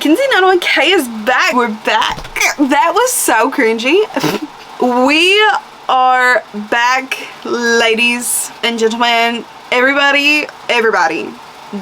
Mackenzie91K is back. We're back. That was so cringy. We are back, ladies and gentlemen. Everybody.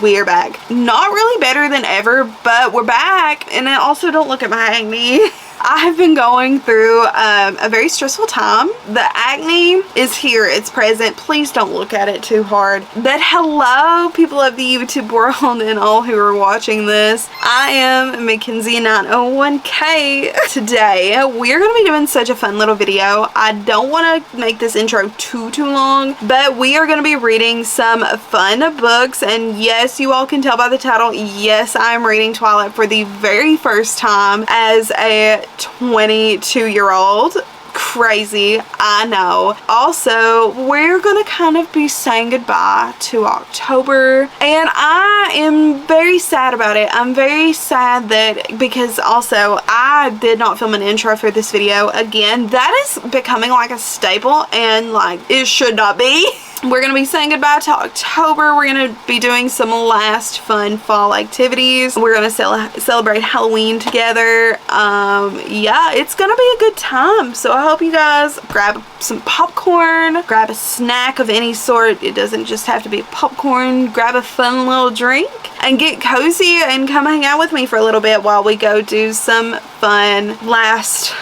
We are back. Not really better than ever, but we're back. And I also don't look at my acne. I have been going through a very stressful time. The acne is here. It's present. Please don't look at it too hard. But hello, people of the YouTube world and all who are watching this. I am Mackenzie901K. Today, we're going to be doing such a fun little video. I don't want to make this intro too long, but we are going to be reading some fun books. And yes, you all can tell by the title, yes, I'm reading Twilight for the very first time as a 22-year-old. Crazy, I know. Also, we're gonna kind of be saying goodbye to October, and I am very sad about it. I'm very sad that, because also I did not film an intro for this video. Again, that is becoming like a staple, and like it should not be. We're going to be saying goodbye to October. We're going to be doing some last fun fall activities. We're going to celebrate Halloween together. Yeah, it's going to be a good time. So I hope you guys grab some popcorn, grab a snack of any sort. It doesn't just have to be popcorn. Grab a fun little drink and get cozy and come hang out with me for a little bit while we go do some fun last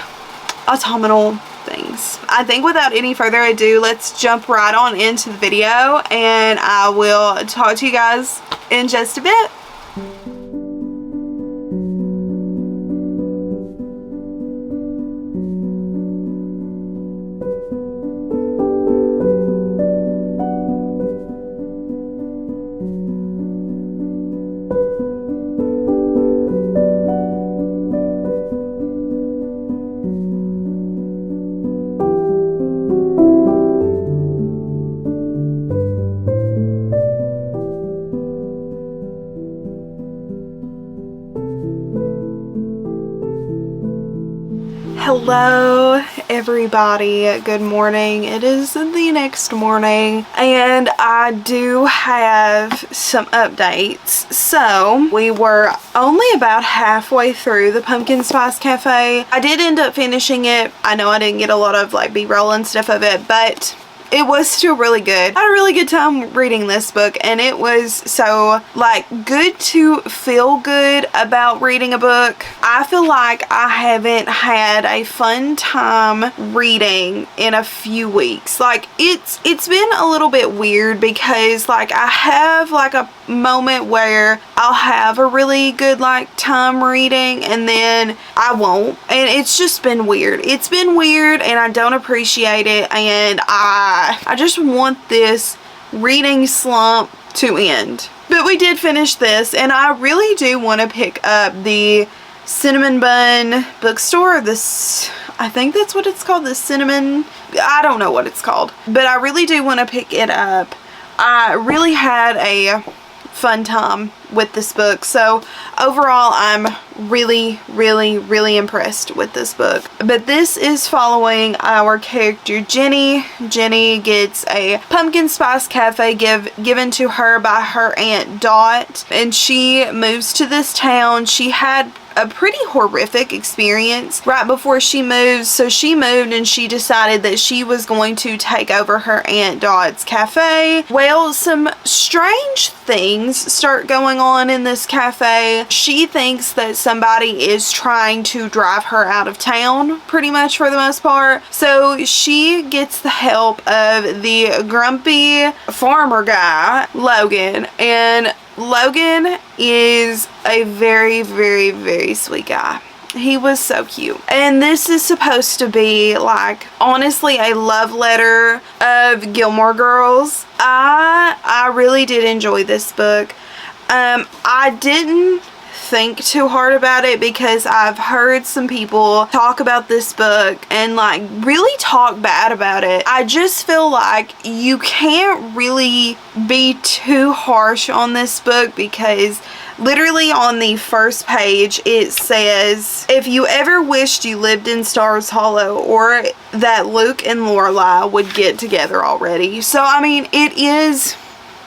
autumnal things. I think without any further ado, let's jump right on into the video, and I will talk to you guys in just a bit. Hello everybody, good morning. It is the next morning and I do have some updates. So we were only about halfway through the Pumpkin Spice Cafe. I did end up finishing it. I know I didn't get a lot of like B-roll and stuff of it, but it was still really good. I had a really good time reading this book, and it was so like good to feel good about reading a book. I feel like I haven't had a fun time reading in a few weeks. Like it's been a little bit weird because like I have like a moment where I'll have a really good like time reading and then I won't, and it's just been weird. It's been weird and I don't appreciate it, and I just want this reading slump to end. But we did finish this, and I really do want to pick up the Cinnamon Bun bookstore. This, I think that's what it's called, the Cinnamon, I don't know what it's called, but I really do want to pick it up. I really had a fun time with this book, so overall I'm really impressed with this book. But this is following our character Jenny. Jenny gets a pumpkin spice cafe given to her by her Aunt Dot, and she moves to this town. She had a pretty horrific experience right before she moved, so she moved and she decided that she was going to take over her Aunt Dot's cafe. Well, some strange things start going on in this cafe. She thinks that somebody is trying to drive her out of town, pretty much for the most part. So she gets the help of the grumpy farmer guy, Logan, and Logan is a very sweet guy. He was so cute. And this is supposed to be like honestly a love letter of Gilmore Girls. I really did enjoy this book. I didn't think too hard about it because I've heard some people talk about this book and like really talk bad about it. I just feel like you can't really be too harsh on this book because literally on the first page it says, if you ever wished you lived in Stars Hollow or that Luke and Lorelai would get together already. So I mean, it is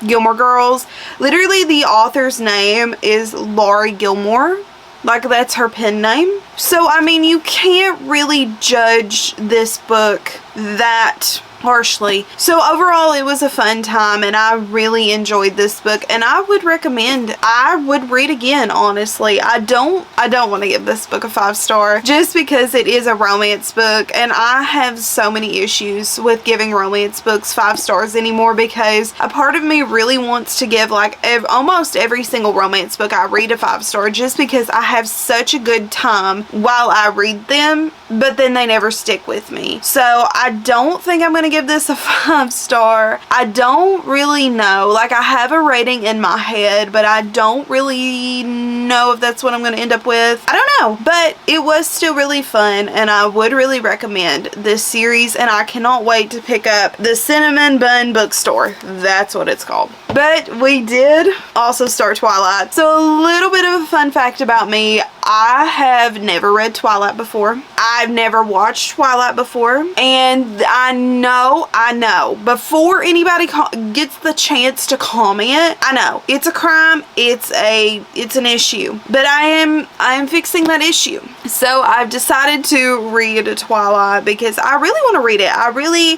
Gilmore Girls. Literally the author's name is Laurie Gilmore. Like, that's her pen name. So, I mean, you can't really judge this book that harshly. So overall, it was a fun time and I really enjoyed this book, and I would recommend, I would read again, honestly. I don't want to give this book a 5-star just because it is a romance book, and I have so many issues with giving romance books 5 stars anymore, because a part of me really wants to give like almost every single romance book I read a 5-star, just because I have such a good time while I read them, but then they never stick with me. So I don't think I'm going to give this a 5-star. I don't really know. Like, I have a rating in my head, but I don't really know if that's what I'm going to end up with. I don't know, but it was still really fun, and I would really recommend this series, and I cannot wait to pick up the Cinnamon Bun Bookstore. That's what it's called. But we did also start Twilight. So a little bit of a fun fact about me, I have never read Twilight before. I've never watched Twilight before, and I know, before anybody gets the chance to comment, I know it's a crime, it's an issue, but I am fixing that issue. So I've decided to read Twilight because I really want to read it.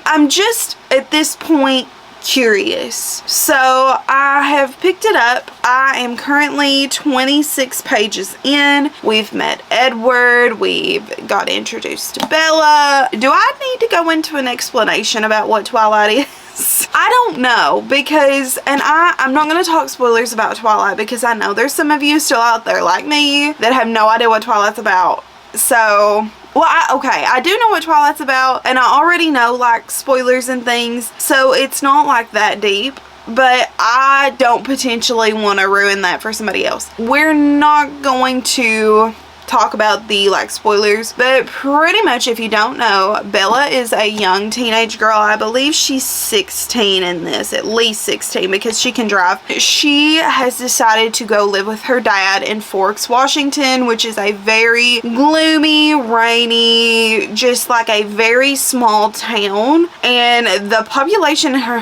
I'm just at this point curious. So I have picked it up. I am currently 26 pages in. We've met Edward. We've got introduced to Bella. Do I need to go into an explanation about what Twilight is? I don't know, because, and I'm not going to talk spoilers about Twilight, because I know there's some of you still out there like me that have no idea what Twilight's about. So, well, I do know what Twilight's about, and I already know, like, spoilers and things, so it's not, like, that deep, but I don't potentially want to ruin that for somebody else. We're not going to talk about the like spoilers, but pretty much, if you don't know, Bella is a young teenage girl. I believe she's 16 in this, at least 16, because she can drive. She has decided to go live with her dad in Forks, Washington, which is a very gloomy, rainy, just like a very small town, and the population in her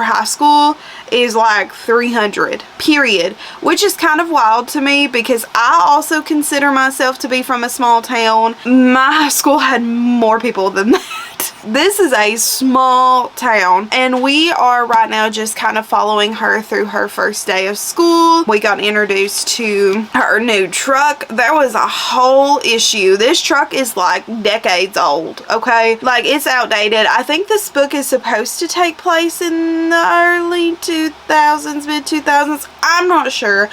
high school is like 300, period, which is kind of wild to me, because I also consider myself to be from a small town. My high school had more people than that. This is a small town, and we are right now just kind of following her through her first day of school. We got introduced to her new truck. There was a whole issue. This truck is like decades old, okay? Like, it's outdated. I think this book is supposed to take place in the early 2000s, mid 2000s. I'm not sure.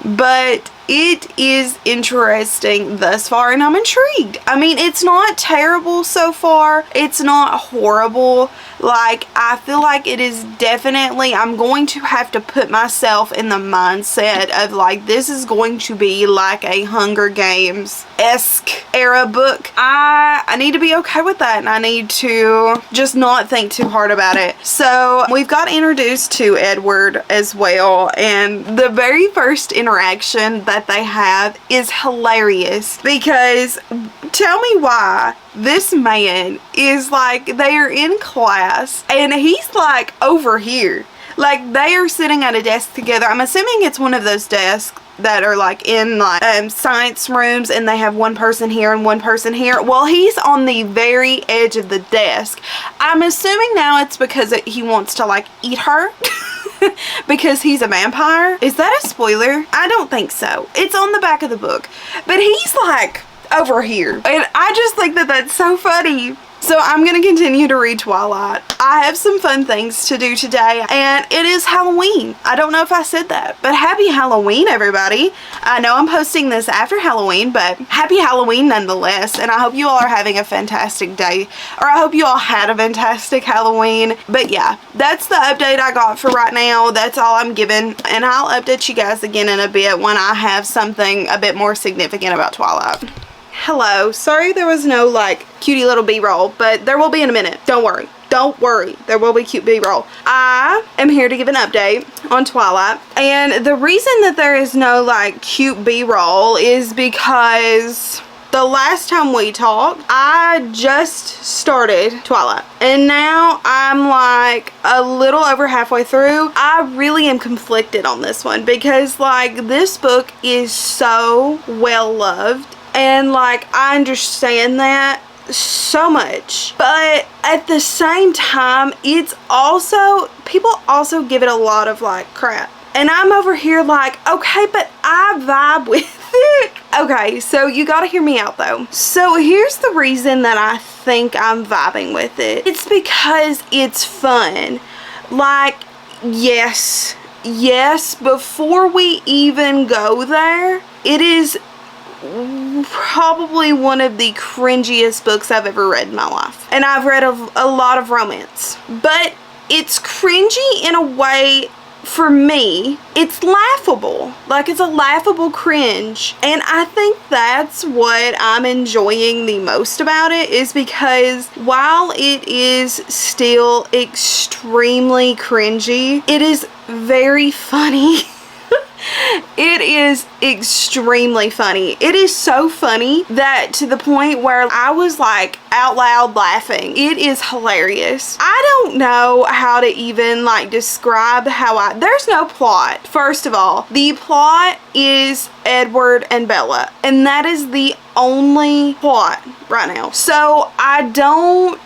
But it is interesting thus far, and I'm intrigued. I mean, it's not terrible so far. It's not horrible. Like, I feel like it is definitely, I'm going to have to put myself in the mindset of like, this is going to be like a Hunger Games-esque era book. I need to be okay with that, and I need to just not think too hard about it. So we've got introduced to Edward as well, and the very first interaction that they have is hilarious, because tell me why this man is like, they are in class and he's like over here, like they are sitting at a desk together. I'm assuming it's one of those desks that are like in like science rooms, and they have one person here and one person here. Well, he's on the very edge of the desk. I'm assuming now it's because he wants to like eat her. Because he's a vampire. Is that a spoiler? I don't think so. It's on the back of the book. But he's like over here. And I just think that that's so funny. So I'm going to continue to read Twilight. I have some fun things to do today, and it is Halloween. I don't know if I said that, but happy Halloween, everybody. I know I'm posting this after Halloween, but happy Halloween nonetheless, and I hope you all are having a fantastic day, or I hope you all had a fantastic Halloween. But yeah, that's the update I got for right now. That's all I'm giving, and I'll update you guys again in a bit when I have something a bit more significant about Twilight. Hello, sorry there was no like cutie little b-roll, but there will be in a minute. Don't worry, there will be cute b-roll. I am here to give an update on Twilight, and the reason that there is no like cute b-roll is because the last time we talked, I just started Twilight. And now I'm like a little over halfway through. I really am conflicted on this one because like this book is so well loved. And like I understand that so much, but at the same time it's also, people also give it a lot of like crap, and I'm over here like, okay, but I vibe with it. Okay, so you gotta hear me out though. So here's the reason that I think I'm vibing with it. It's because it's fun. Like, yes, before we even go there, it is probably one of the cringiest books I've ever read in my life. And I've read a lot of romance. But it's cringy in a way, for me, it's laughable. Like, it's a laughable cringe. And I think that's what I'm enjoying the most about it, is because while it is still extremely cringy, it is very funny. It is extremely funny. It is so funny that to the point where I was like out loud laughing. It is hilarious. I don't know how to even like describe how there's no plot. First of all, the plot is Edward and Bella, and that is the only plot right now. So I don't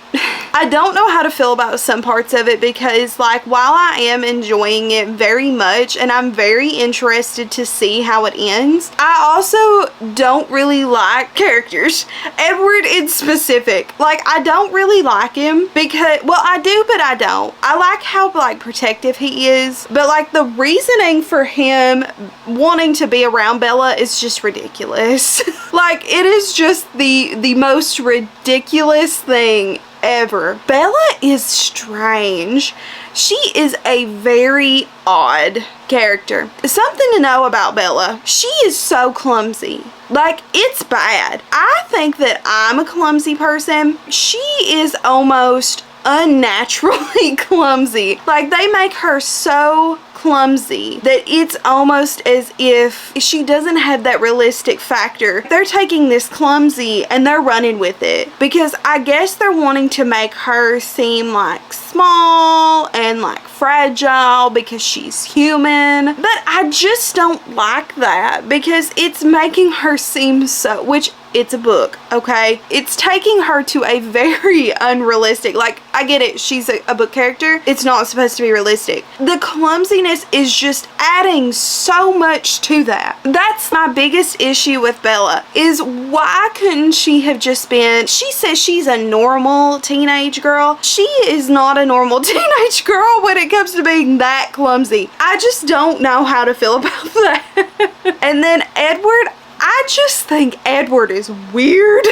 know how to feel about some parts of it, because like while I am enjoying it very much and I'm very interested to see how it ends, I also don't really like characters. Edward in specific. Like, I don't really like him because, well, I do, but I don't. I like how like protective he is, but like the reasoning for him wanting to be around Bella is just ridiculous. Like, it is just the most ridiculous thing ever. Bella is strange. She is a very odd character. Something to know about Bella: she is so clumsy. Like, it's bad. I think that I'm a clumsy person. She is almost unnaturally clumsy. Like, they make her so clumsy that it's almost as if she doesn't have that realistic factor. They're taking this clumsy and they're running with it, because I guess they're wanting to make her seem like small and like fragile because she's human. But I just don't like that, because it's making her seem so, which it's a book, okay? It's taking her to a very unrealistic, like, I get it, she's a book character. It's not supposed to be realistic. The clumsiness is just adding so much to that. That's my biggest issue with Bella, is why couldn't she have just been, she says she's a normal teenage girl. She is not a normal teenage girl when it comes to being that clumsy. I just don't know how to feel about that. And then Edward, I just think Edward is weird.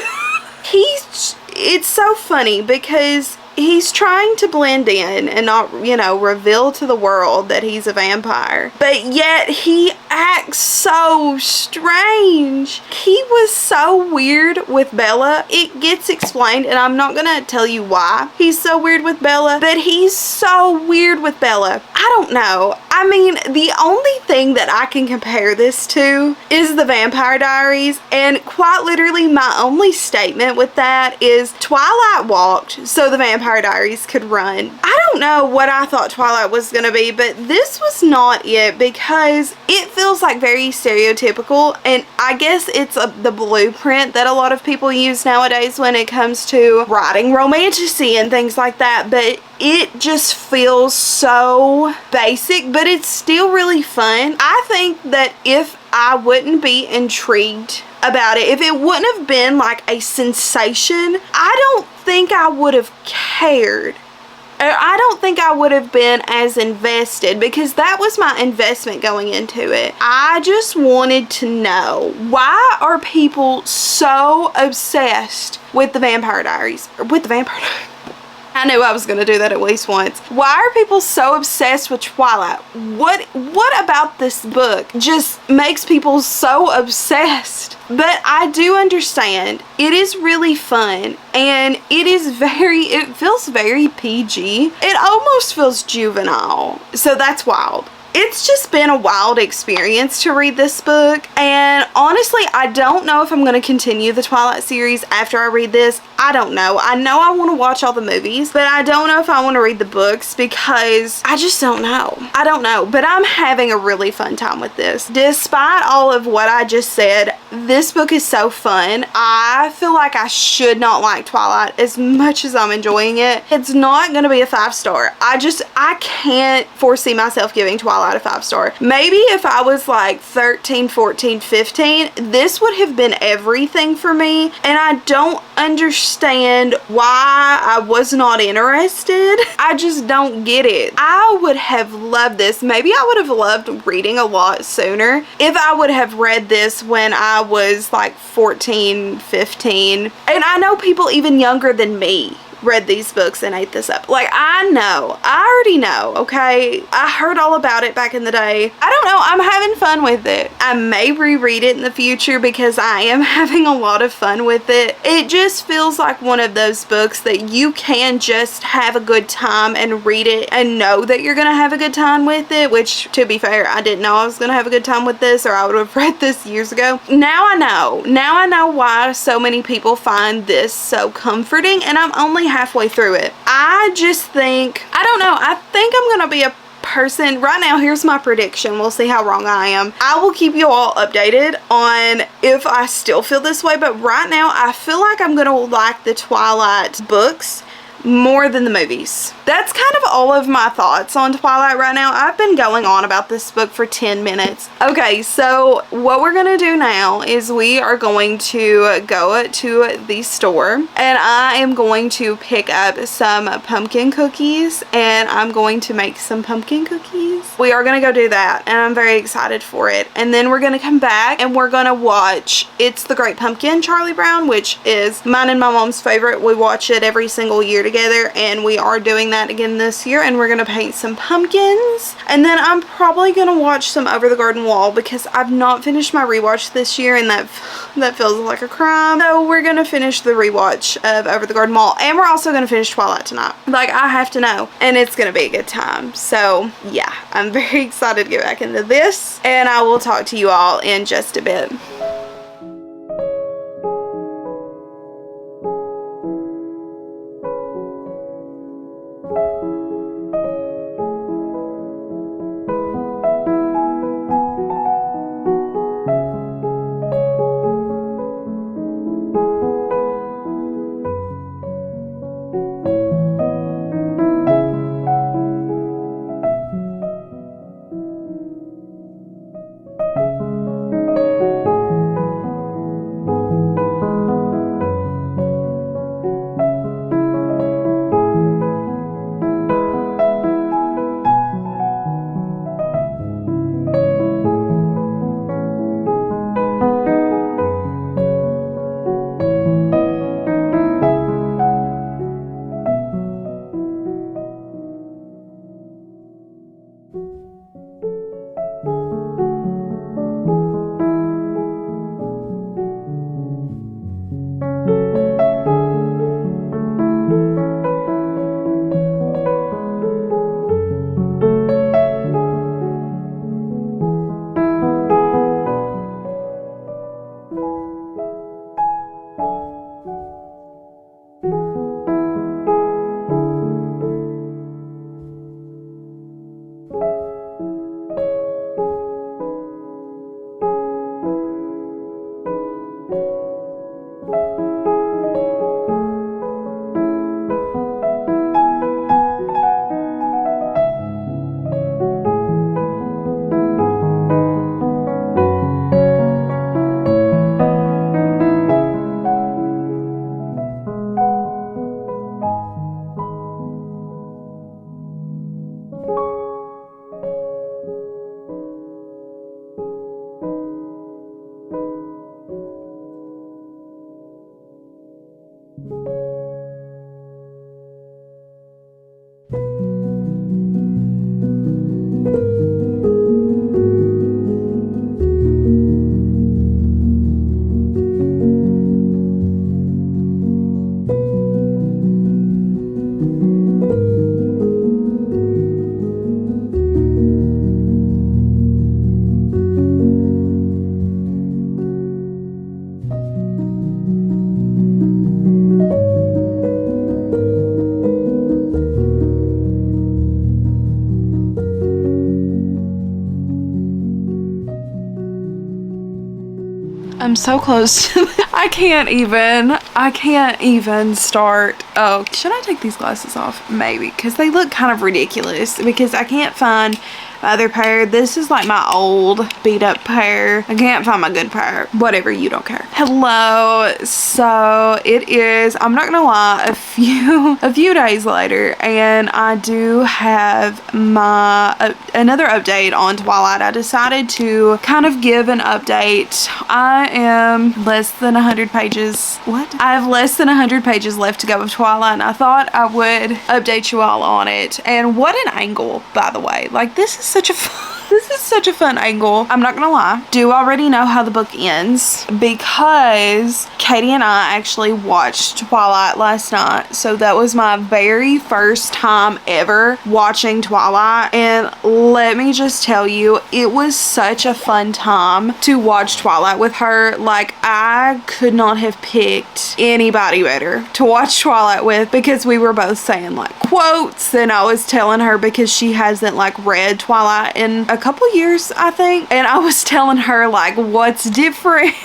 It's so funny because he's trying to blend in and not, you know, reveal to the world that he's a vampire. But yet he acts so strange. He was so weird with Bella. It gets explained, and I'm not gonna tell you why he's so weird with Bella, but he's so weird with Bella. I don't know. I mean, the only thing that I can compare this to is the Vampire Diaries, and quite literally my only statement with that is Twilight walked so the Vampire Diaries could run. I don't know what I thought Twilight was gonna be, but this was not it, because it feels like very stereotypical, and I guess it's the blueprint that a lot of people use nowadays when it comes to writing romantasy and things like that, but it just feels so basic, but it's still really fun. I think that if I wouldn't be intrigued about it, if it wouldn't have been like a sensation, I don't think I would have cared. I don't think I would have been as invested, because that was my investment going into it. I just wanted to know, why are people so obsessed with the Vampire Diaries? Or with the Vampire Diaries? I knew I was going to do that at least once. Why are people so obsessed with Twilight? What about this book just makes people so obsessed? But I do understand. It is really fun, and it feels very PG. It almost feels juvenile. So that's wild. it's just been a wild experience to read this book, and honestly, I don't know if I'm going to continue the Twilight series after I read this. I don't know. I know I want to watch all the movies, but I don't know if I want to read the books because I just don't know. I don't know, but I'm having a really fun time with this. Despite all of what I just said, this book is so fun. I feel like I should not like Twilight as much as I'm enjoying it. It's not going to be a 5-star. I can't foresee myself giving Twilight a 5-star. Maybe if I was like 13, 14, 15, this would have been everything for me, and I don't understand why I was not interested. I just don't get it. I would have loved this. Maybe I would have loved reading a lot sooner if I would have read this when I was like 14, 15. And I know people even younger than me read these books and ate this up. Like, I already know, okay? I heard all about it back in the day. I don't know, I'm having fun with it. I may reread it in the future because I am having a lot of fun with it. It just feels like one of those books that you can just have a good time and read it and know that you're gonna have a good time with it, which, to be fair, I didn't know I was gonna have a good time with this, or I would have read this years ago. Now I know. Now I know why so many people find this so comforting, and I'm only halfway through it. I just think, I don't know, I think I'm gonna be a person right now. Here's my prediction. We'll see how wrong I am. I will keep you all updated on if I still feel this way, but right now I feel like I'm gonna like the Twilight books more than the movies. That's kind of all of my thoughts on Twilight right now. I've been going on about this book for 10 minutes. Okay, so what we're gonna do now is we are going to go to the store, and I am going to pick up some pumpkin cookies, and I'm going to make some pumpkin cookies. We are gonna go do that, and I'm very excited for it. And then we're gonna come back and we're gonna watch It's the Great Pumpkin, Charlie Brown, which is mine and my mom's favorite. We watch it every single year together, and we are doing that again this year, and we're gonna paint some pumpkins. And then I'm probably gonna watch some Over the Garden Wall because I've not finished my rewatch this year, and that feels like a crime. So we're gonna finish the rewatch of Over the Garden Wall, and we're also gonna finish Twilight tonight. Like, I have to know, and it's gonna be a good time. So yeah, I'm very excited to get back into this, and I will talk to you all in just a bit. I'm so close to I can't even start. Oh, should I take these glasses off? Maybe, because they look kind of ridiculous because I can't find my other pair. This is like my old beat up pair. I can't find my good pair. Whatever, you don't care. Hello. So it is, I'm not gonna lie, a few days later, and I do have my another update on Twilight. I decided to kind of give an update. I am less than 100 pages. What? I have less than 100 pages left to go of Twilight, and I thought I would update you all on it. And what an angle, by the way. Like, this is such a fun angle. I'm not gonna lie. Do already know how the book ends because Katie and I actually watched Twilight last night. So that was my very first time ever watching Twilight. And let me just tell you, it was such a fun time to watch Twilight with her. Like, I could not have picked anybody better to watch Twilight with because we were both saying like quotes, and I was telling her because she hasn't like read Twilight in a couple years, I think, and I was telling her like what's different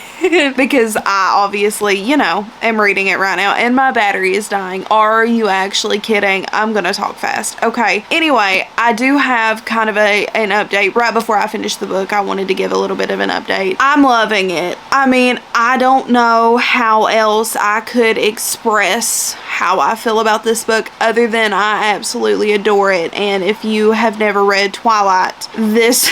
because I obviously, you know, am reading it right now and my battery is dying. Are you actually kidding? I'm gonna talk fast. Okay, anyway, I do have kind of an update right before I finish the book. I wanted to give a little bit of an update. I'm loving it. I mean, I don't know how else I could express how I feel about this book other than I absolutely adore it. And if you have never read Twilight, this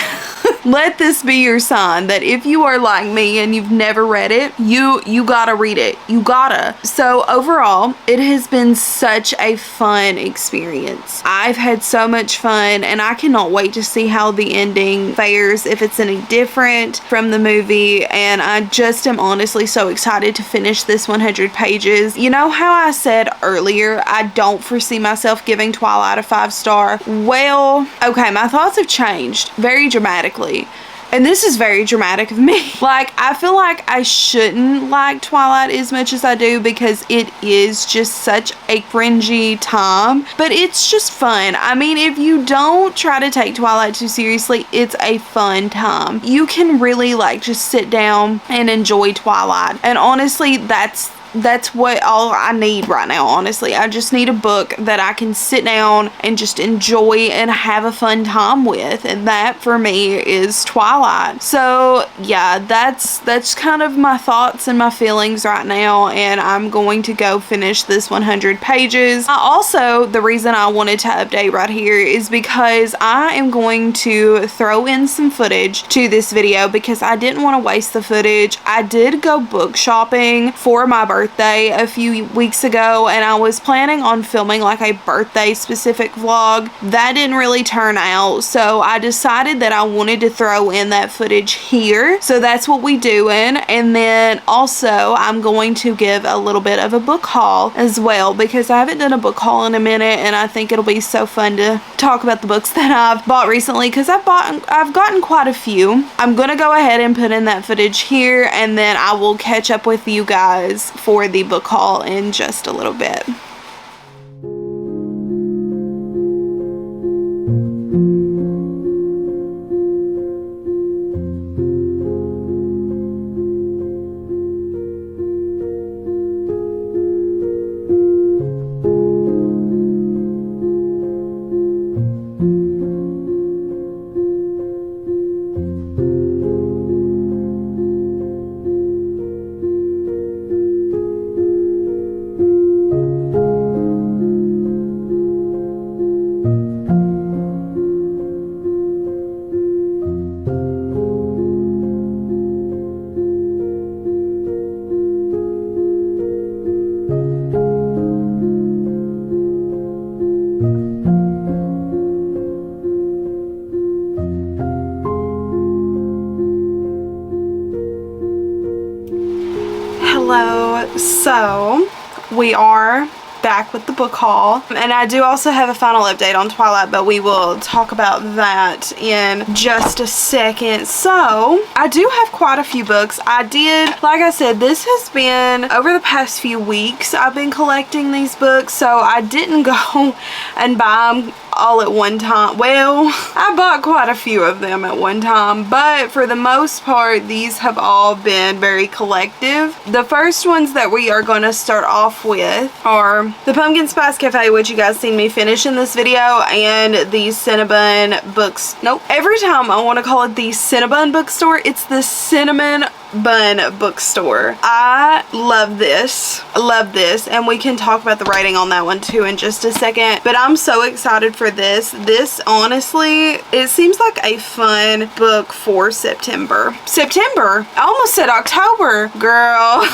let this be your sign that if you are like me and you've never read it, you gotta read it. You gotta. So overall, it has been such a fun experience. I've had so much fun, and I cannot wait to see how the ending fares, if it's any different from the movie. And I just am honestly so excited to finish this 100 pages. You know how I said earlier I don't foresee myself giving Twilight a 5-star? Well, okay, my thoughts have changed very dramatically. And this is very dramatic of me. Like, I feel like I shouldn't like Twilight as much as I do because it is just such a cringy time. But it's just fun. I mean, if you don't try to take Twilight too seriously, it's a fun time. You can really, like, just sit down and enjoy Twilight. And honestly, that's what all I need right now, honestly. I just need a book that I can sit down and just enjoy and have a fun time with, and that for me is Twilight. So yeah, that's kind of my thoughts and my feelings right now, and I'm going to go finish this 100 pages. The reason I wanted to update right here is because I am going to throw in some footage to this video because I didn't want to waste the footage. I did go book shopping for my birthday a few weeks ago, and I was planning on filming like a birthday specific vlog. That didn't really turn out, so I decided that I wanted to throw in that footage here. So that's what we doing. And then also I'm going to give a little bit of a book haul as well because I haven't done a book haul in a minute, and I think it'll be so fun to talk about the books that I've bought recently because I've gotten quite a few. I'm gonna go ahead and put in that footage here, and then I will catch up with you guys for the book haul in just a little bit. Hello, so we are back with the book haul, and I do also have a final update on Twilight, but we will talk about that in just a second. So I do have quite a few books. Like I said, this has been over the past few weeks I've been collecting these books, so I didn't go and buy them all at one time. Well, I bought quite a few of them at one time, but for the most part, these have all been very collective. The first ones that we are going to start off with are the Pumpkin Spice Cafe, which you guys seen me finish in this video, and the Cinnabon Books. Nope. Every time I want to call it the Cinnabon Bookstore, it's the Cinnamon Bun Bookstore. I love this. I love this, and we can talk about the writing on that one too in just a second, but I'm so excited for this. This, honestly, it seems like a fun book for September. I almost said October, girl.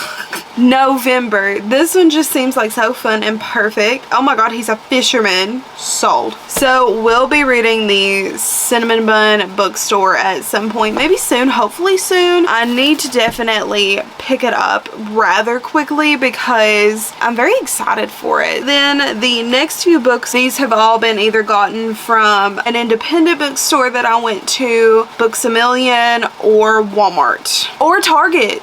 November. This one just seems like so fun and perfect. Oh my god, he's a fisherman. Sold. So we'll be reading the Cinnamon Bun Bookstore at some point, maybe soon, hopefully soon. I need to definitely pick it up rather quickly because I'm very excited for it. Then the next few books, these have all been either gotten from an independent bookstore that I went to, Books A Million, or Walmart, or Target.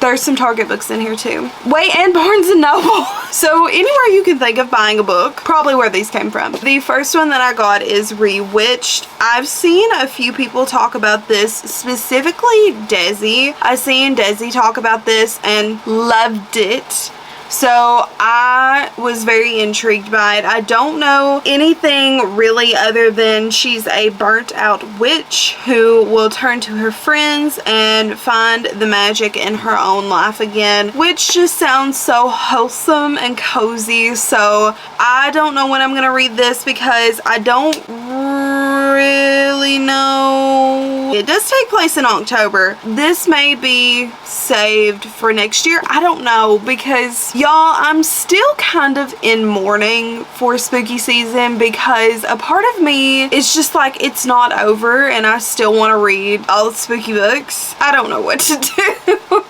There's some Target books in here too. Wait, and Barnes & Noble. So anywhere you can think of buying a book, probably where these came from. The first one that I got is Rewitched. I've seen a few people talk about this, specifically Desi. I seen Desi talk about this and loved it. So I was very intrigued by it. I don't know anything really other than she's a burnt out witch who will turn to her friends and find the magic in her own life again, which just sounds so wholesome and cozy. So I don't know when I'm gonna read this because I don't really know. It does take place in October. This may be saved for next year. I don't know, because y'all, I'm still kind of in mourning for spooky season because a part of me is just like, it's not over and I still want to read all the spooky books. I don't know what to do.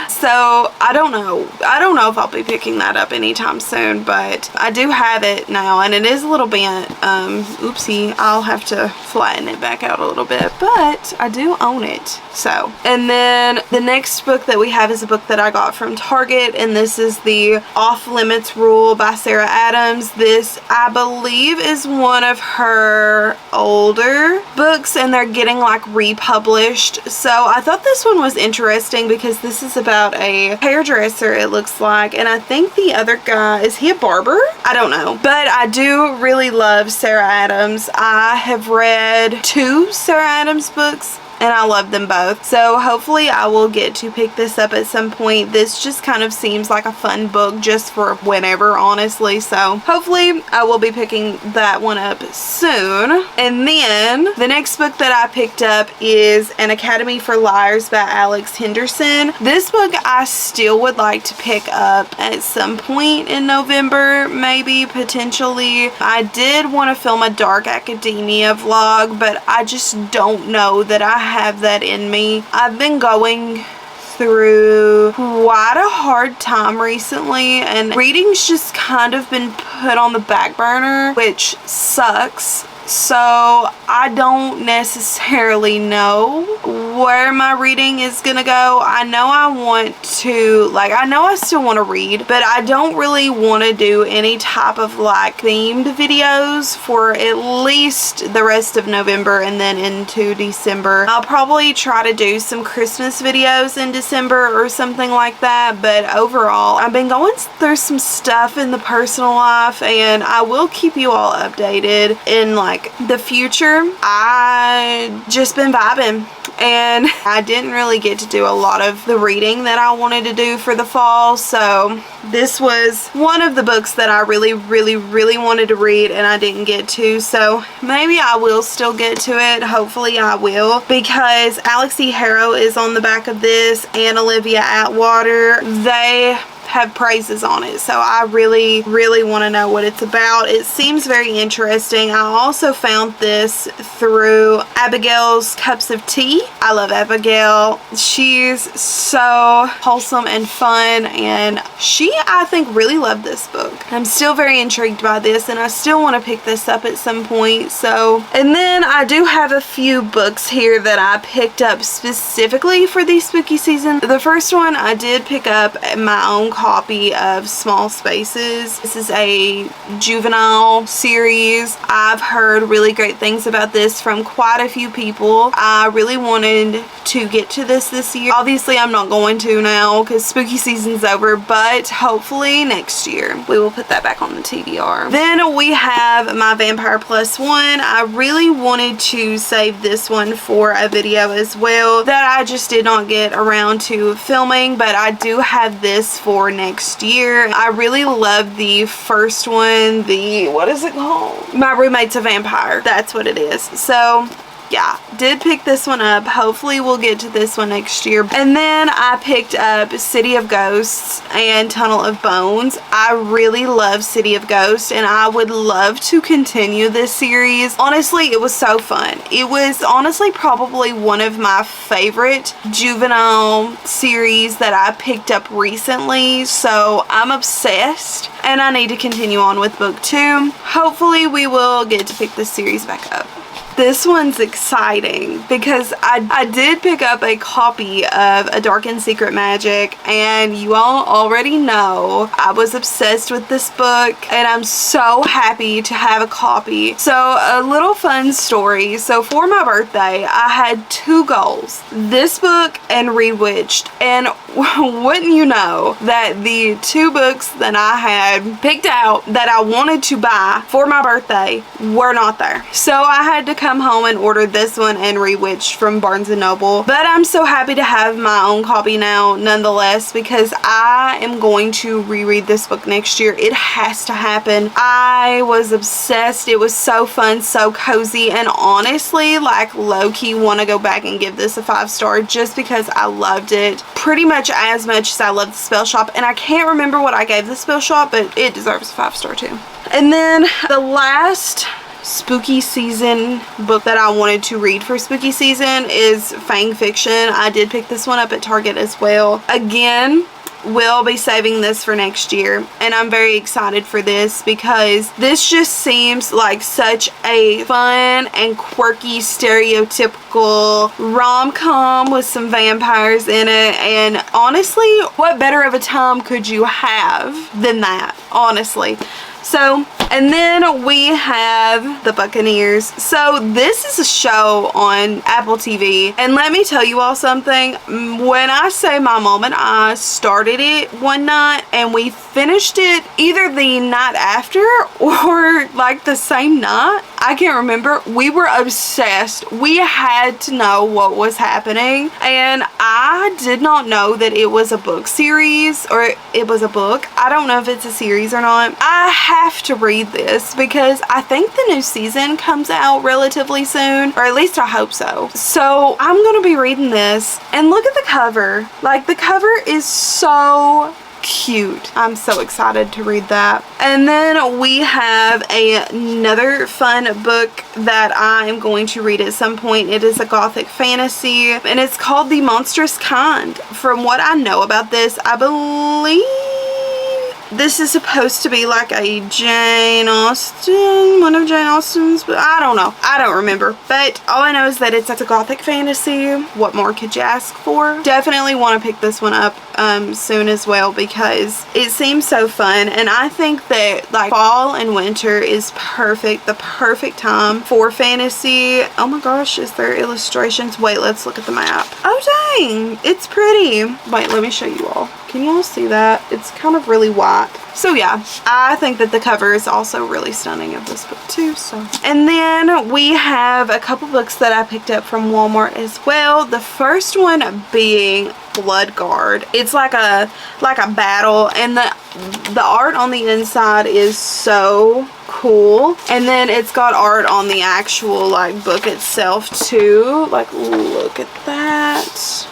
So I don't know. I don't know if I'll be picking that up anytime soon, but I do have it now and it is a little bent. Oopsie, I'll have to flatten it back out a little bit, but I do own it. So, and then the next book that we have is a book that I got from Target, and this is the Off Limits Rule by Sarah Adams. This, I believe, is one of her older books, and they're getting like republished. So I thought this one was interesting because this is about a hairdresser, it looks like, and I think the other guy, is he a barber? I don't know, but I do really love Sarah Adams. I have read 2 Sarah Adams books and I love them both. So hopefully I will get to pick this up at some point. This just kind of seems like a fun book just for whenever, honestly. So hopefully I will be picking that one up soon. And then the next book that I picked up is An Academy for Liars by Alex Henderson. This book I still would like to pick up at some point in November, maybe, potentially. I did want to film a dark academia vlog, but I just don't know that I have that in me. I've been going through quite a hard time recently, and reading's just kind of been put on the back burner, which sucks. So I don't necessarily know where my reading is gonna go. I know I want to, like, I know I still want to read, but I don't really want to do any type of like themed videos for at least the rest of November and then into December. I'll probably try to do some Christmas videos in December or something like that, but overall I've been going through some stuff in the personal life, and I will keep you all updated in like the future. I just been vibing, and I didn't really get to do a lot of the reading that I wanted to do for the fall, so this was one of the books that I really wanted to read and I didn't get to. So maybe I will still get to it. Hopefully I will, because Alex E. Harrow is on the back of this and Olivia Atwater. They have praises on it, so I really want to know what it's about. It seems very interesting. I also found this through Abigail's Cups of Tea. I love Abigail. She's so wholesome and fun, and she, I think, really loved this book. I'm still very intrigued by this, and I still want to pick this up at some point. So, and then I do have a few books here that I picked up specifically for the spooky season. The first one I did pick up at my own copy of Small Spaces. This is a juvenile series. I've heard really great things about this from quite a few people. I really wanted to get to this year. Obviously, I'm not going to now because spooky season's over, but hopefully next year we will put that back on the TBR. Then we have my Vampire Plus one. I really wanted to save this one for a video as well that I just did not get around to filming, but I do have this for next year. I really love the first one, what is it called? My Roommate's a Vampire. That's what it is. So yeah, did pick this one up. Hopefully we'll get to this one next year. And then I picked up City of Ghosts and Tunnel of Bones. I really love City of Ghosts and I would love to continue this series. Honestly, it was so fun. It was honestly probably one of my favorite juvenile series that I picked up recently. So I'm obsessed and I need to continue on with book 2. Hopefully we will get to pick this series back up. This one's exciting because I did pick up a copy of A Dark and Secret Magic, and you all already know I was obsessed with this book and I'm so happy to have a copy. So a little fun story. So for my birthday I had 2 goals, this book and Read Witched, and wouldn't you know that the 2 books that I had picked out that I wanted to buy for my birthday were not there. So I had to come home and order this one and Read Witched from Barnes & Noble. But I'm so happy to have my own copy now nonetheless because I am going to reread this book next year. It has to happen. I was obsessed. It was so fun, so cozy, and honestly like low-key want to go back and give this a 5-star just because I loved it pretty much as I love the Spell Shop, and I can't remember what I gave the Spell Shop, but it deserves a 5-star too. And then the last spooky season book that I wanted to read for spooky season is Fang Fiction. I did pick this one up at Target as well. Again, we'll be saving this for next year, and I'm very excited for this because this just seems like such a fun and quirky stereotypical rom-com with some vampires in it, and honestly, what better of a time could you have than that, honestly. So, and then we have The Buccaneers. So this is a show on Apple TV, and let me tell you all something. When I say my mom and I started it one night and we finished it either the night after or like the same night, I can't remember. We were obsessed. We had to know what was happening, and I did not know that it was a book series, or it was a book. I don't know if it's a series or not. I have to read this because I think the new season comes out relatively soon, or at least I hope so. So I'm gonna be reading this, and look at the cover. Like, the cover is so cute. I'm so excited to read that. And then we have another fun book that I am going to read at some point. It is a gothic fantasy, and it's called The Monstrous Kind. From what I know about this, I believe this is supposed to be like a Jane Austen, one of Jane Austen's, but I don't know. I don't remember. But all I know is that it's a gothic fantasy. What more could you ask for? Definitely want to pick this one up soon as well because it seems so fun, and I think that like fall and winter is perfect, the perfect time for fantasy. Oh my gosh, is there illustrations? Wait, let's look at the map. Oh dang, it's pretty. Wait, let me show you all. Can you all see that? It's kind of really white. So yeah, I think that the cover is also really stunning of this book too. So, and then we have a couple books that I picked up from Walmart as well. The first one being Bloodguard. It's like a battle, and the art on the inside is so cool, and then it's got art on the actual like book itself too. Like, look at that.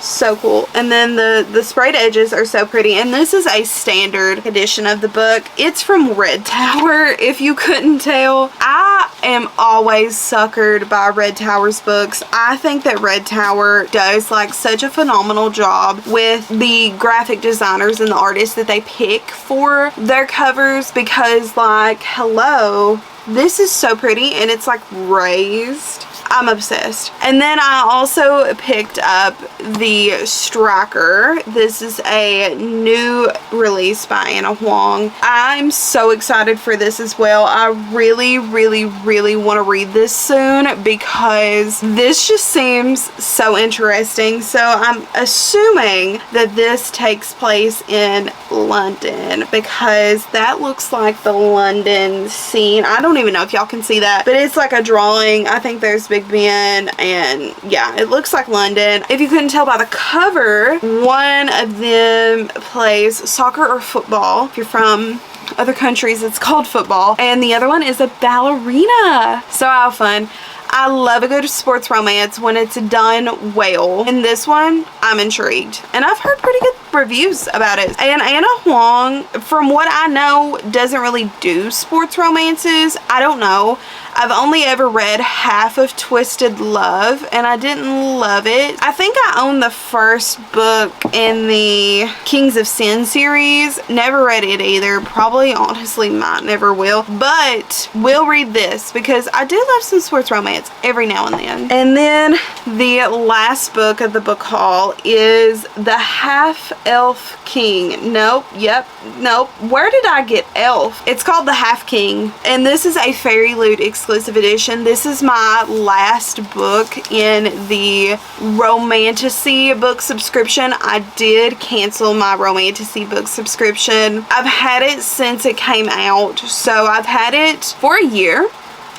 So cool. And then the sprayed edges are so pretty, and this is a standard edition of the book. It's from Red Tower, if you couldn't tell. I am always suckered by Red Tower's books. I think that Red Tower does like such a phenomenal job with the graphic designers and the artists that they pick for their covers, because like, hello, this is so pretty, and it's like raised. I'm obsessed. And then I also picked up the Striker. This is a new release by Anna Huang. I'm so excited for this as well. I really want to read this soon because this just seems so interesting. So I'm assuming that this takes place in London because that looks like the London scene. I don't even know if y'all can see that, but it's like a drawing. I think there's Big Ben, and yeah, it looks like London. If you couldn't tell by the cover, one of them plays soccer or football. If you're from other countries, it's called football, and the other one is a ballerina. So how fun. I love a good sports romance when it's done well. In this one, I'm intrigued. And I've heard pretty good reviews about it. And Anna Huang, from what I know, doesn't really do sports romances. I don't know. I've only ever read half of Twisted Love, and I didn't love it. I think I own the first book in the Kings of Sin series. Never read it either. Probably, honestly, might never will. But will read this because I do love some sports romance every now and then. And then the last book of the book haul is The Half-Elf King. Nope. Yep. Nope. Where did I get elf? It's called The Half King, and this is a Fairy Loot exclusive edition. This is my last book in the Romantasy book subscription. I did cancel my Romantasy book subscription. I've had it since it came out, so I've had it for a year.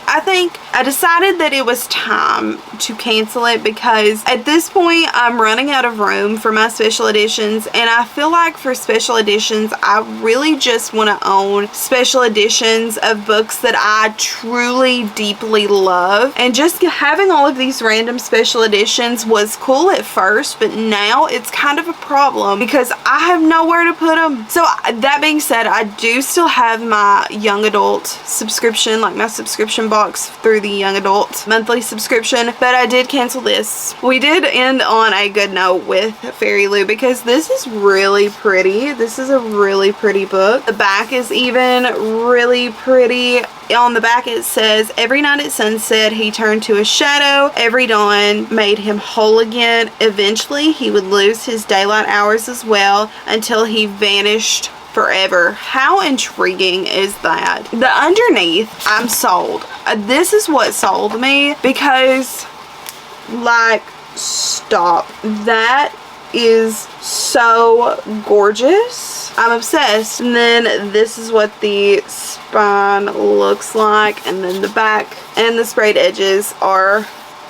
I think I decided that it was time to cancel it because at this point I'm running out of room for my special editions, and I feel like for special editions I really just want to own special editions of books that I truly deeply love. And just having all of these random special editions was cool at first, but now it's kind of a problem because I have nowhere to put them. So that being said, I do still have my young adult subscription, like my subscription box through the young adult monthly subscription, but I did cancel this. We did end on a good note with Fairy Loot because this is really pretty. This is a really pretty book. The back is even really pretty. On the back it says, every night at sunset he turned to a shadow. Every dawn made him whole again. Eventually he would lose his daylight hours as well until he vanished forever. How intriguing is that? The underneath, I'm sold. This is what sold me because, like, stop. That is so gorgeous. I'm obsessed. And then this is what the spine looks like, and then the back and the sprayed edges are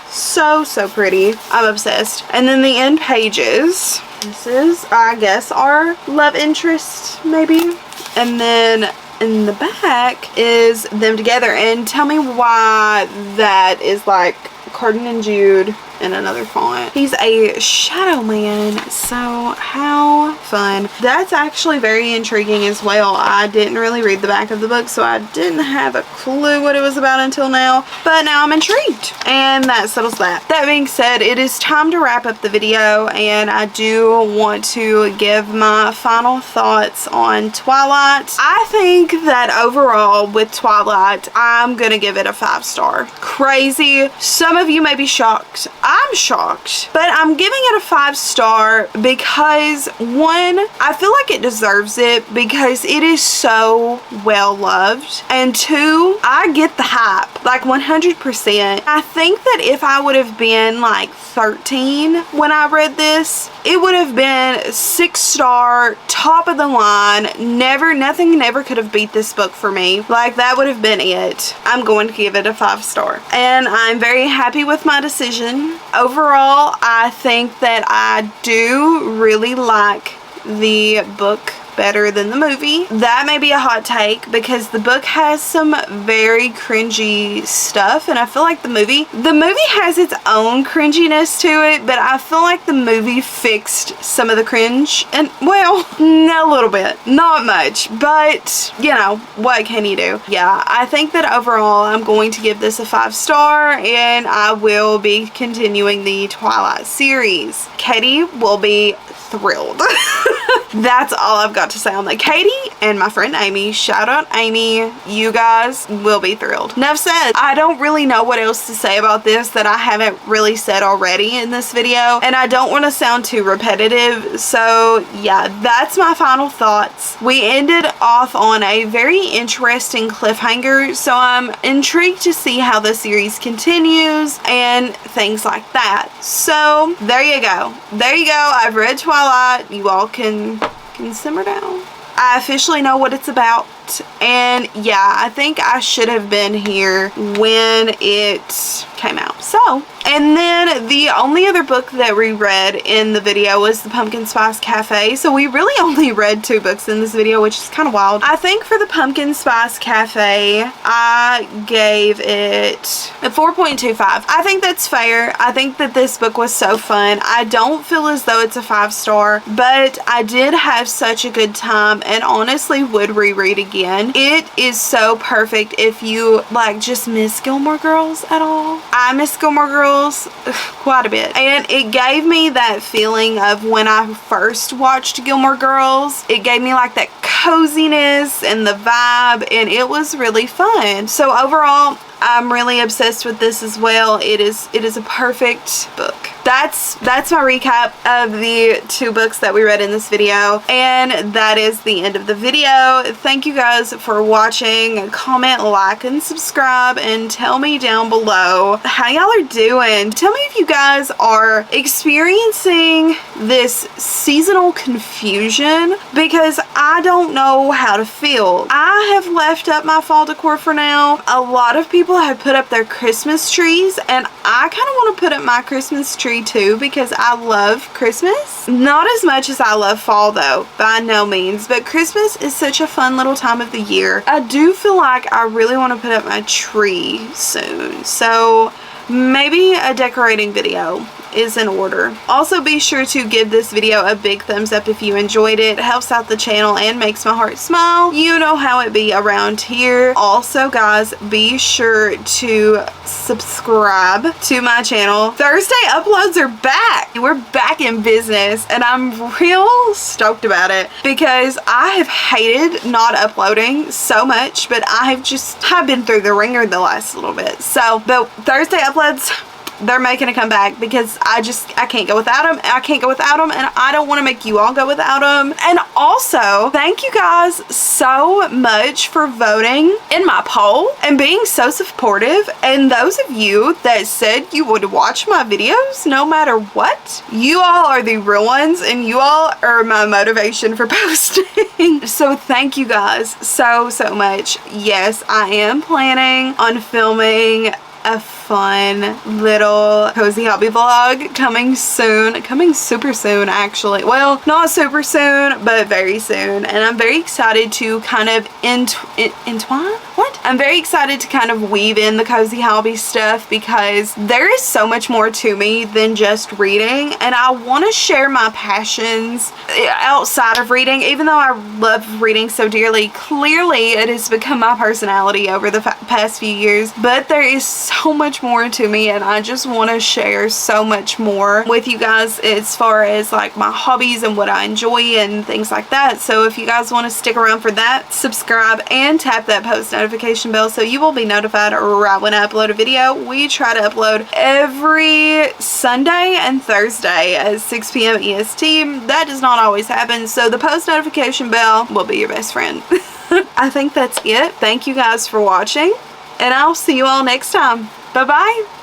so pretty. I'm obsessed. And then the end pages, this is, I guess, our love interest maybe, and then in the back is them together. And tell me why that is like Carden and Jude in another font. He's a shadow man, so how fun. That's actually very intriguing as well. I didn't really read the back of the book, so I didn't have a clue what it was about until now, but now I'm intrigued, and that settles that. That being said, it is time to wrap up the video, and I do want to give my final thoughts on Twilight. I think that overall with Twilight, I'm gonna give it a 5-star. Crazy. Some of you may be shocked. I'm shocked, but I'm giving it a 5-star because, one, I feel like it deserves it because it is so well loved, and two, I get the hype, like 100%. I think that if I would have been like 13 when I read this, it would have been 6-star, top of the line. Nothing never could have beat this book for me. Like, that would have been it. I'm going to give it a 5-star, and I'm very happy with my decision. Overall, I think that I do really like the book better than the movie. That may be a hot take because the book has some very cringy stuff, and I feel like the movie has its own cringiness to it, but I feel like the movie fixed some of the cringe, and well, a little bit, not much, but you know, what can you do? Yeah, I think that overall I'm going to give this a 5-star, and I will be continuing the Twilight series. Katie will be thrilled. That's all I've got forgot to say on that. Katie and my friend Amy, shout out Amy, you guys will be thrilled. Enough said. I don't really know what else to say about this that I haven't really said already in this video, and I don't want to sound too repetitive, so yeah, that's my final thoughts. We ended off on a very interesting cliffhanger, so I'm intrigued to see how the series continues and things like that. So there you go. There you go. I've read Twilight. You all can simmer down. I officially know what it's about, and yeah, I think I should have been here when it came out. So, and then the only other book that we read in the video was the Pumpkin Spice Cafe. So we really only read 2 books in this video, which is kind of wild. I think for the Pumpkin Spice Cafe, I gave it a 4.25. I think that's fair. I think that this book was so fun. I don't feel as though it's a 5-star, but I did have such a good time and honestly would reread again. It is so perfect if you like just miss Gilmore Girls at all. I miss Gilmore Girls quite a bit, and it gave me that feeling of when I first watched Gilmore Girls. It gave me like that coziness and the vibe, and it was really fun. So overall, I'm really obsessed with this as well. It is a perfect book. That's my recap of the 2 books that we read in this video, and that is the end of the video. Thank you guys for watching. Comment, like, and subscribe, and tell me down below how y'all are doing. Tell me if you guys are experiencing this seasonal confusion, because I don't know how to feel. I have left up my fall decor for now. A lot of people have put up their Christmas trees, and I kind of want to put up my Christmas tree too, because I love Christmas. Not as much as I love fall though, by no means, but Christmas is such a fun little time of the year. I do feel like I really want to put up my tree soon, so maybe a decorating video is in order. Also, be sure to give this video a big thumbs up if you enjoyed it. It helps out the channel and makes my heart smile. You know how it be around here. Also, guys, be sure to subscribe to my channel. Thursday uploads are back. We're back in business, and I'm real stoked about it because I have hated not uploading so much, but I've been through the ringer the last little bit. So the Thursday uploads, they're making a comeback because I can't go without them. I can't go without them, and I don't want to make you all go without them. And also, thank you guys so much for voting in my poll and being so supportive. And those of you that said you would watch my videos no matter what, you all are the real ones, and you all are my motivation for posting. So thank you guys so much. Yes, I am planning on filming a fun little cozy hobby vlog coming soon, coming super soon actually. Well, not super soon, but very soon, and I'm very excited to kind of entwine? What? I'm very excited to kind of weave in the cozy hobby stuff because there is so much more to me than just reading, and I want to share my passions outside of reading. Even though I love reading so dearly, clearly it has become my personality over the past few years, but there is so much more to me, and I just want to share so much more with you guys as far as like my hobbies and what I enjoy and things like that. So if you guys want to stick around for that, subscribe and tap that post notification bell so you will be notified right when I upload a video. We try to upload every Sunday and Thursday at 6 p.m. EST. That does not always happen, so the post notification bell will be your best friend. I think that's it. Thank you guys for watching, and I'll see you all next time. Bye-bye.